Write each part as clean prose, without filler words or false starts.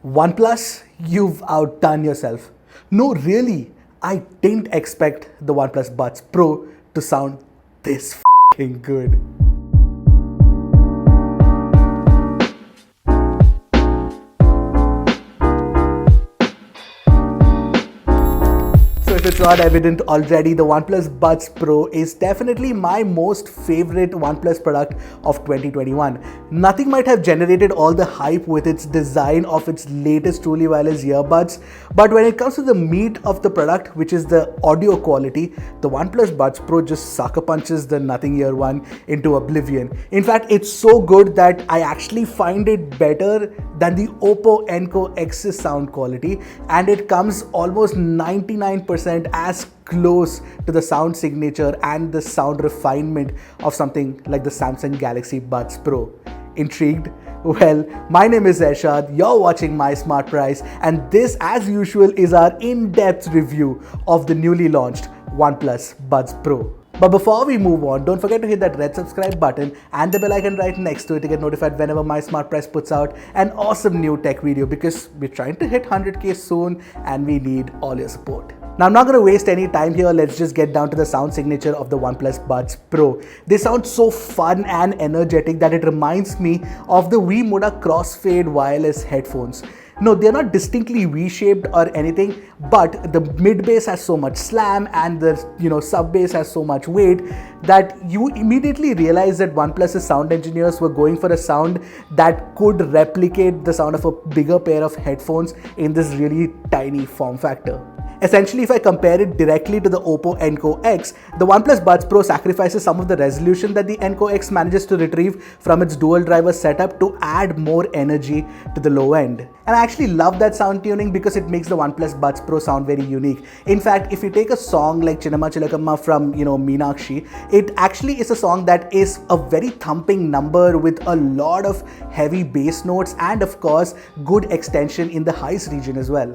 OnePlus, you've outdone yourself. No, really, I didn't expect the OnePlus Buds Pro to sound this f***ing good. If it's not evident already, the OnePlus Buds Pro is definitely my most favorite OnePlus product of 2021. Nothing might have generated all the hype with its design of its latest truly wireless earbuds, but when it comes to the meat of the product, which is the audio quality, the OnePlus Buds Pro just sucker punches the Nothing Ear One into oblivion. In fact, it's so good that I actually find it better than the Oppo Enco X's sound quality, and it comes almost 99% as close to the sound signature and the sound refinement of something like the Samsung Galaxy Buds Pro. Intrigued? Well, my name is Ershad, you're watching MySmartPrice, and this, as usual, is our in-depth review of the newly launched OnePlus Buds Pro. But before we move on, don't forget to hit that red subscribe button and the bell icon right next to it to get notified whenever MySmartPrice puts out an awesome new tech video, because we're trying to hit 100k soon and we need all your support. Now, I'm not going to waste any time here. Let's just get down to the sound signature of the OnePlus Buds Pro. They sound so fun and energetic that it reminds me of the V-Moda crossfade wireless headphones. No, they're not distinctly V-shaped or anything, but the mid-bass has so much slam and the sub-bass has so much weight that you immediately realize that OnePlus's sound engineers were going for a sound that could replicate the sound of a bigger pair of headphones in this really tiny form factor. Essentially, if I compare it directly to the Oppo Enco X, the OnePlus Buds Pro sacrifices some of the resolution that the Enco X manages to retrieve from its dual driver setup to add more energy to the low end. And I actually love that sound tuning because it makes the OnePlus Buds Pro sound very unique. In fact, if you take a song like Chinnamma Chilakamma from Meenakshi, it actually is a song that is a very thumping number with a lot of heavy bass notes and of course good extension in the highs region as well.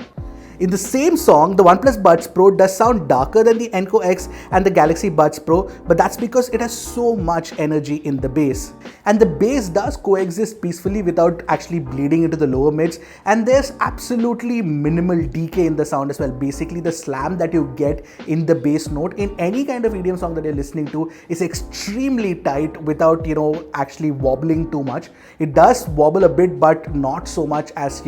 In the same song, the OnePlus Buds Pro does sound darker than the Enco X and the Galaxy Buds Pro, but that's because it has so much energy in the bass. And the bass does coexist peacefully without actually bleeding into the lower mids, and there's absolutely minimal decay in the sound as well. Basically, the slam that you get in the bass note in any kind of EDM song that you're listening to is extremely tight without, actually wobbling too much. It does wobble a bit, but not so much as,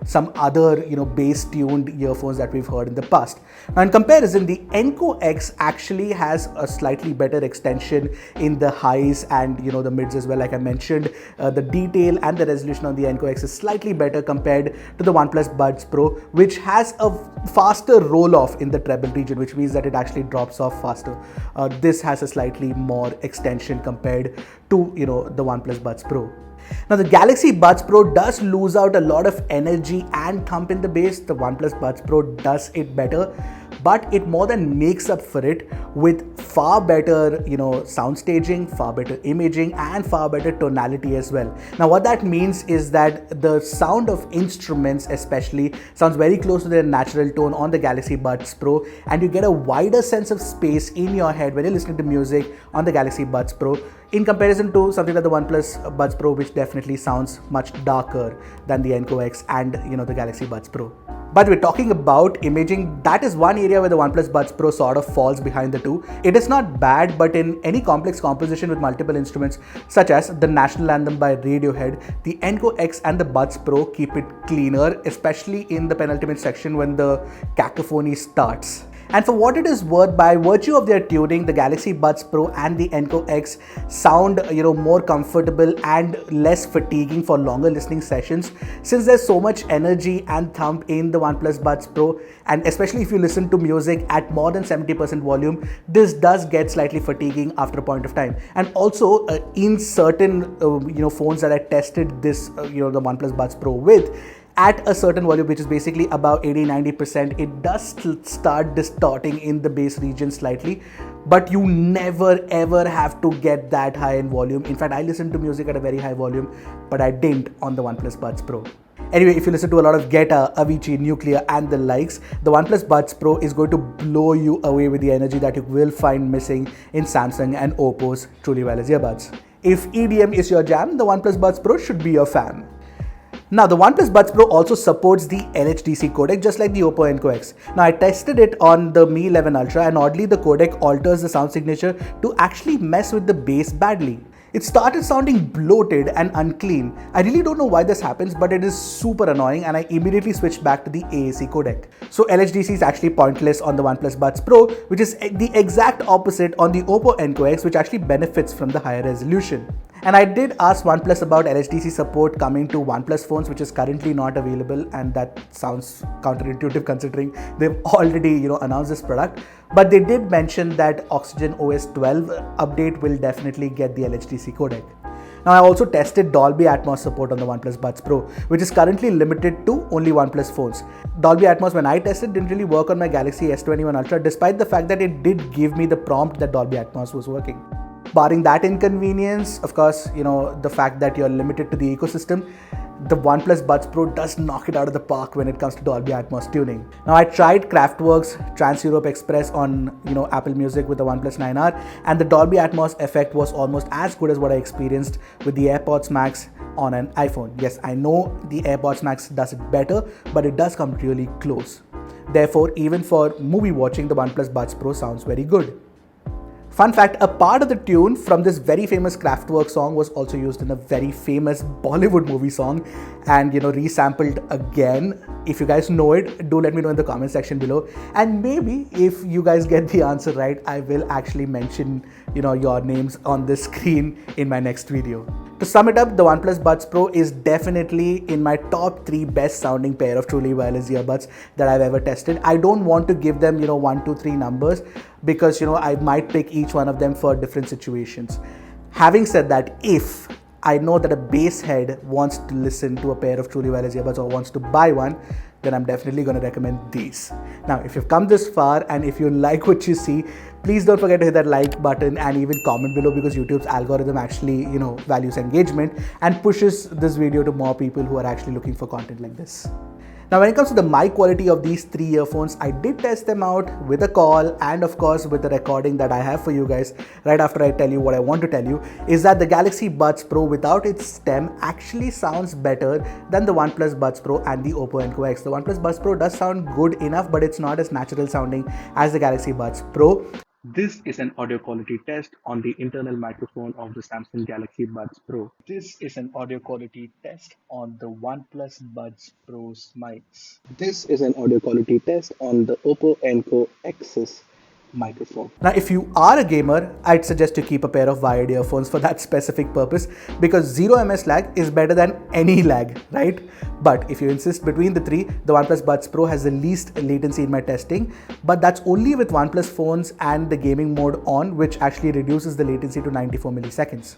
some other, bass-tuned earphones that we've heard in the past. Now, in comparison, the Enco X actually has a slightly better extension in the highs and the mids as well. Like I mentioned, the detail and the resolution on the Enco X is slightly better compared to the OnePlus Buds Pro, which has a faster roll-off in the treble region, which means that it actually drops off faster. This has a slightly more extension compared to the OnePlus Buds Pro. Now, the Galaxy Buds Pro does lose out a lot of energy and thump in the bass. The OnePlus Buds Pro does it better, but it more than makes up for it with far better, sound staging, far better imaging, and far better tonality as well. Now, what that means is that the sound of instruments especially sounds very close to their natural tone on the Galaxy Buds Pro, and you get a wider sense of space in your head when you're listening to music on the Galaxy Buds Pro, in comparison to something like the OnePlus Buds Pro, which definitely sounds much darker than the Enco X and the Galaxy Buds Pro. But we're talking about imaging. That is one area where the OnePlus Buds Pro sort of falls behind the two. It is not bad, but in any complex composition with multiple instruments, such as the National Anthem by Radiohead, the Enco X and the Buds Pro keep it cleaner, especially in the penultimate section when the cacophony starts. And for what it is worth, by virtue of their tuning, the Galaxy Buds Pro and the Enco X sound more comfortable and less fatiguing for longer listening sessions, since there's so much energy and thump in the OnePlus Buds Pro, and especially if you listen to music at more than 70% volume, this does get slightly fatiguing after a point of time. And also in certain phones that I tested this the OnePlus Buds Pro with, at a certain volume, which is basically about 80-90%, it does start distorting in the bass region slightly, but you never ever have to get that high in volume. In fact, I listen to music at a very high volume, but I didn't on the OnePlus Buds Pro. Anyway, if you listen to a lot of Guetta, Avicii, Nuclear and the likes, the OnePlus Buds Pro is going to blow you away with the energy that you will find missing in Samsung and Oppo's truly wireless earbuds. If EDM is your jam, the OnePlus Buds Pro should be your fam. Now, the OnePlus Buds Pro also supports the NHDC codec just like the Oppo Enco X. Now, I tested it on the Mi 11 Ultra and oddly the codec alters the sound signature to actually mess with the bass badly. It started sounding bloated and unclean. I really don't know why this happens, but it is super annoying and I immediately switched back to the AAC codec. So LHDC is actually pointless on the OnePlus Buds Pro, which is the exact opposite on the Oppo Enco X, which actually benefits from the higher resolution. And I did ask OnePlus about LHDC support coming to OnePlus phones, which is currently not available, and that sounds counterintuitive considering they've already announced this product. But they did mention that Oxygen OS 12 update will definitely get the LHDC codec. Now, I also tested Dolby Atmos support on the OnePlus Buds Pro, which is currently limited to only OnePlus phones. Dolby Atmos, when I tested, didn't really work on my Galaxy S21 Ultra, despite the fact that it did give me the prompt that Dolby Atmos was working. Barring that inconvenience, of course, the fact that you're limited to the ecosystem, the OnePlus Buds Pro does knock it out of the park when it comes to Dolby Atmos tuning. Now, I tried Kraftwerk's Trans-Europe Express on Apple Music with the OnePlus 9R, and the Dolby Atmos effect was almost as good as what I experienced with the AirPods Max on an iPhone. Yes, I know the AirPods Max does it better, but it does come really close. Therefore, even for movie watching, the OnePlus Buds Pro sounds very good. Fun fact, a part of the tune from this very famous Kraftwerk song was also used in a very famous Bollywood movie song and resampled again. If you guys know it, do let me know in the comment section below. And maybe if you guys get the answer right, I will actually mention your names on this screen in my next video. To sum it up, the OnePlus Buds Pro is definitely in my top 3 best sounding pair of truly wireless earbuds that I've ever tested. I don't want to give them 1, 2, 3 numbers because I might pick each one of them for different situations. Having said that, if I know that a bass head wants to listen to a pair of truly wireless earbuds or wants to buy one, then I'm definitely going to recommend these. Now, if you've come this far and if you like what you see, please don't forget to hit that like button and even comment below, because YouTube's algorithm actually, values engagement and pushes this video to more people who are actually looking for content like this. Now, when it comes to the mic quality of these 3 earphones, I did test them out with a call and of course with the recording that I have for you guys right after I tell you what I want to tell you, is that the Galaxy Buds Pro without its stem actually sounds better than the OnePlus Buds Pro and the Oppo Enco X. The OnePlus Buds Pro does sound good enough, but it's not as natural sounding as the Galaxy Buds Pro. This is an audio quality test on the internal microphone of the Samsung Galaxy Buds Pro. This is an audio quality test on the OnePlus Buds Pro's mics. This is an audio quality test on the Oppo Enco X's microphone. Now, if you are a gamer, I'd suggest you keep a pair of wired earphones for that specific purpose, because 0 ms lag is better than any lag, right? But if you insist between the 3, the OnePlus Buds Pro has the least latency in my testing, but that's only with OnePlus phones and the gaming mode on, which actually reduces the latency to 94 milliseconds.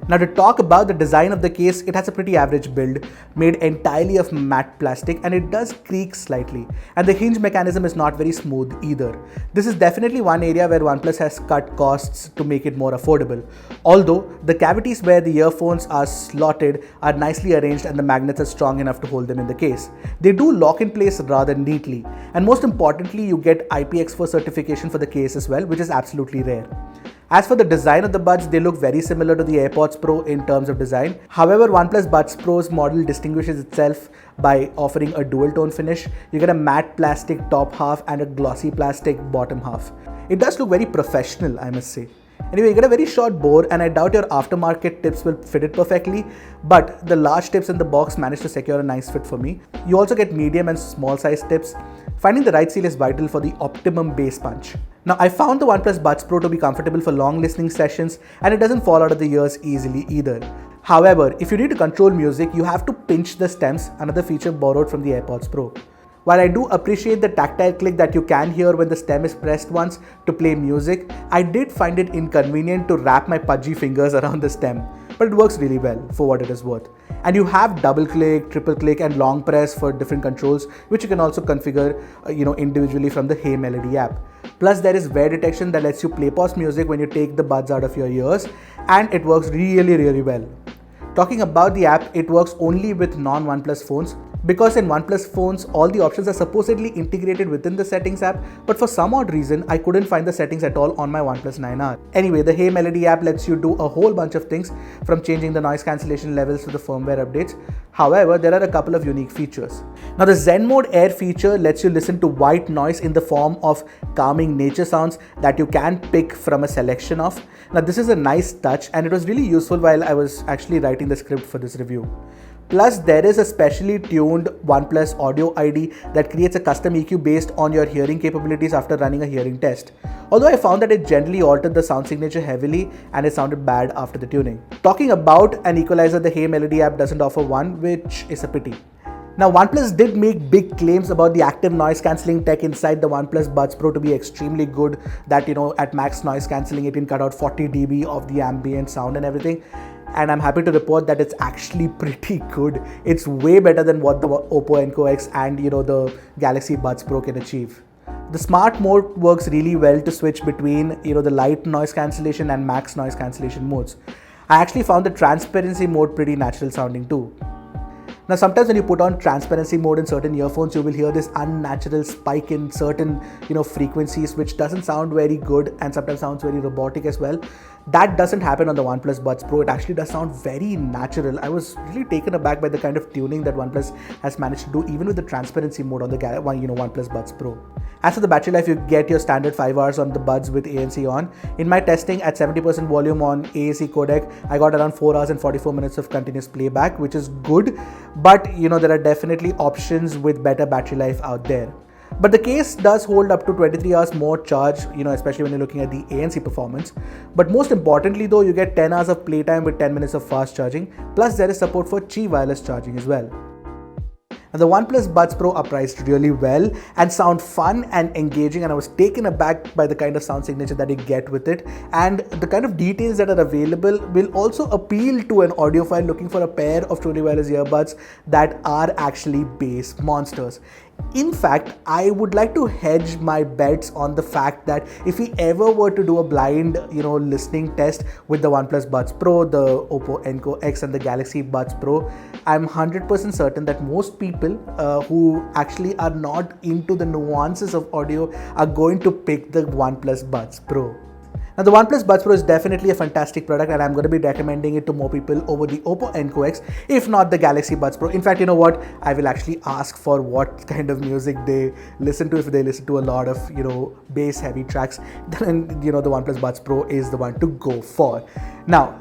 Now, to talk about the design of the case, it has a pretty average build made entirely of matte plastic, and it does creak slightly, and the hinge mechanism is not very smooth either. This is definitely one area where OnePlus has cut costs to make it more affordable. Although the cavities where the earphones are slotted are nicely arranged and the magnets are strong enough to hold them in the case. They do lock in place rather neatly, and most importantly, you get IPX4 certification for the case as well, which is absolutely rare. As for the design of the buds, they look very similar to the AirPods Pro in terms of design. However, OnePlus Buds Pro's model distinguishes itself by offering a dual tone finish. You get a matte plastic top half and a glossy plastic bottom half. It does look very professional, I must say. Anyway, you get a very short bore, and I doubt your aftermarket tips will fit it perfectly, but the large tips in the box managed to secure a nice fit for me. You also get medium and small size tips. Finding the right seal is vital for the optimum bass punch. Now, I found the OnePlus Buds Pro to be comfortable for long listening sessions, and it doesn't fall out of the ears easily either. However, if you need to control music, you have to pinch the stems, another feature borrowed from the AirPods Pro. While I do appreciate the tactile click that you can hear when the stem is pressed once to play music, I did find it inconvenient to wrap my pudgy fingers around the stem, but it works really well for what it is worth. And you have double click, triple click and long press for different controls, which you can also configure individually from the Hey Melody app. Plus, there is wear detection that lets you play pause music when you take the buds out of your ears, and it works really well. Talking about the app, it works only with non-OnePlus phones, Because in OnePlus phones, all the options are supposedly integrated within the settings app, but for some odd reason, I couldn't find the settings at all on my OnePlus 9R. Anyway, the Hey Melody app lets you do a whole bunch of things, from changing the noise cancellation levels to the firmware updates. However, there are a couple of unique features. Now, the Zen Mode Air feature lets you listen to white noise in the form of calming nature sounds that you can pick from a selection of. Now, this is a nice touch, and it was really useful while I was actually writing the script for this review. Plus, there is a specially tuned OnePlus Audio ID that creates a custom EQ based on your hearing capabilities after running a hearing test. Although I found that it generally altered the sound signature heavily and it sounded bad after the tuning. Talking about an equalizer, the Hey Melody app doesn't offer one, which is a pity. Now, OnePlus did make big claims about the active noise cancelling tech inside the OnePlus Buds Pro to be extremely good, that at max noise cancelling it can cut out 40 dB of the ambient sound and everything. And I'm happy to report that it's actually pretty good. It's way better than what the Oppo Enco X and the Galaxy Buds Pro can achieve. The smart mode works really well to switch between the light noise cancellation and max noise cancellation modes. I actually found the transparency mode pretty natural sounding too. Now, sometimes when you put on transparency mode in certain earphones, you will hear this unnatural spike in certain frequencies, which doesn't sound very good and sometimes sounds very robotic as well. That doesn't happen on the OnePlus Buds Pro. It actually does sound very natural. I was really taken aback by the kind of tuning that OnePlus has managed to do, even with the transparency mode on the OnePlus Buds Pro. As for the battery life, you get your standard 5 hours on the Buds with ANC on. In my testing at 70% volume on AAC codec, I got around 4 hours and 44 minutes of continuous playback, which is good. But there are definitely options with better battery life out there. But the case does hold up to 23 hours more charge, especially when you're looking at the ANC performance. But most importantly though, you get 10 hours of playtime with 10 minutes of fast charging. Plus there is support for Qi wireless charging as well. Now, the OnePlus Buds Pro are priced really well and sound fun and engaging, and I was taken aback by the kind of sound signature that you get with it, and the kind of details that are available will also appeal to an audiophile looking for a pair of truly wireless earbuds that are actually bass monsters. In fact, I would like to hedge my bets on the fact that if we ever were to do a blind, listening test with the OnePlus Buds Pro, the Oppo Enco X and the Galaxy Buds Pro, I'm 100% certain that most people who actually are not into the nuances of audio are going to pick the OnePlus Buds Pro. Now, the OnePlus Buds Pro is definitely a fantastic product, and I'm going to be recommending it to more people over the Oppo Enco X, if not the Galaxy Buds Pro. In fact, you know what? I will actually ask for what kind of music they listen to. If they listen to a lot of, bass heavy tracks, then, the OnePlus Buds Pro is the one to go for. Now,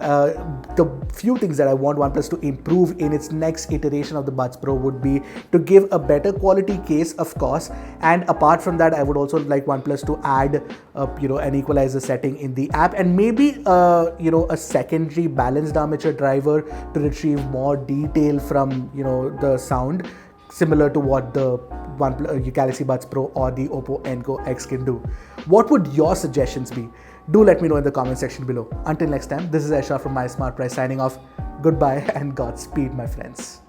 the few things that I want OnePlus to improve in its next iteration of the Buds Pro would be to give a better quality case, of course. And apart from that, I would also like OnePlus to add, an equalizer setting in the app, and maybe, a secondary balanced armature driver to retrieve more detail from, the sound, similar to what the Galaxy Buds Pro or the Oppo Enco X can do. What would your suggestions be? Do let me know in the comment section below. Until next time, this is Ershad from MySmartPrice signing off. Goodbye and Godspeed, my friends.